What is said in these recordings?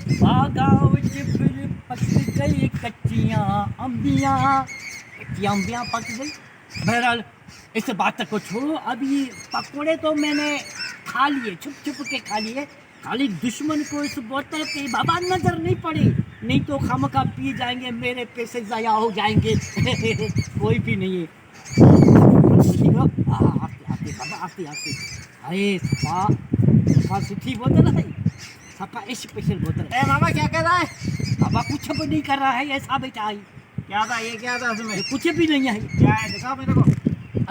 बागाओ फिर पक गई कच्चियाँ अम्बियाँ पक गई। बहरहाल इस बात को छोड़ो, अभी पकोड़े तो मैंने खा लिए, छुप छुप के खा लिए। खाली दुश्मन को इस बोतल पे बाबा नजर नहीं पड़ी, नहीं तो खामखा पी जाएंगे, मेरे पैसे ज़ाया हो जाएंगे। कोई भी नहीं है। आस्ते बाबा आस्ते आस्ते। अरे सफा सुथरी बोतल है, सफा स्पेशल बोतल है। मामा क्या कर रहा है? बाबा कुछ भी नहीं कर रहा है, ऐसा बेटा है। क्या था ये? क्या था उसमें? कुछ भी नहीं है। क्या है दिखाओ मेरे को।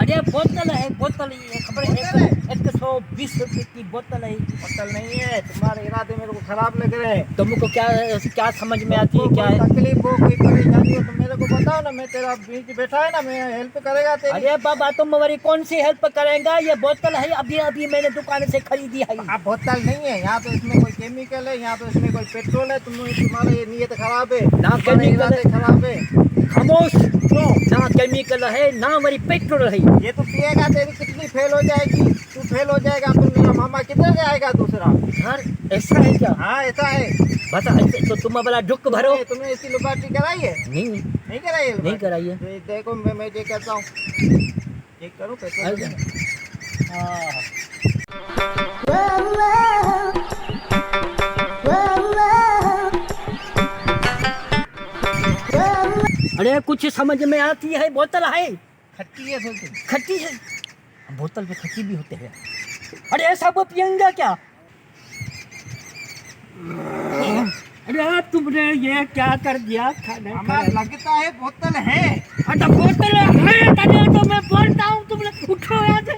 अरे बोतल है, बोतल ये खबर है, 120 रुपए की बोतल है। बोतल नहीं है, तुम्हारे इरादे मेरे को खराब लग रहे हैं। तुमको क्या समझ में आती है? क्या है? तकलीफ हो, कोई परेशानी हो तो मेरे को बताओ ना, मैं तेरा बीच बैठा है ना, मैं हेल्प करेगा तेरी। अरे बाबा तुम हमारी कौन सी हेल्प करेंगे? ये बोतल है, अभी अभी मैंने दुकान से खरीदी है। आप बोतल नहीं है, यहाँ तो इसमें कोई केमिकल है, यहाँ तो इसमें कोई पेट्रोल है। तुम्हारा ये नीयत खराब है ना, केमिकल खराब है। खामोश, ना केमिकल है ना हमारी पेट्रोल है। ये तो पिएगा तेरी किडनी फेल हो जाएगी, तू फेल हो जाएगा, फिर मेरा मामा किधर जाएगा दूसरा? यार ऐसा है क्या? हाँ ऐसा है। बता, तो तुम वाला ढुक भरो। तुमने इसकी लुबाटी कराई है? नहीं नहीं कराई है? नहीं कराई है। तो देखो मैं चेक करता हूँ, चेक करो पेट्रोल। अरे कुछ समझ में आती है? बोतल है, खट्टी है थोड़ी। खट्टी है, बोतल में खट्टी भी होते हैं। अरे ऐसा वो पियेंगे क्या? अरे तुमने ये क्या कर दिया? खाना लगता है बोतल है। अच्छा बोतल है, तो मैं बोलता हूँ, तुमने उठो यहाँ से।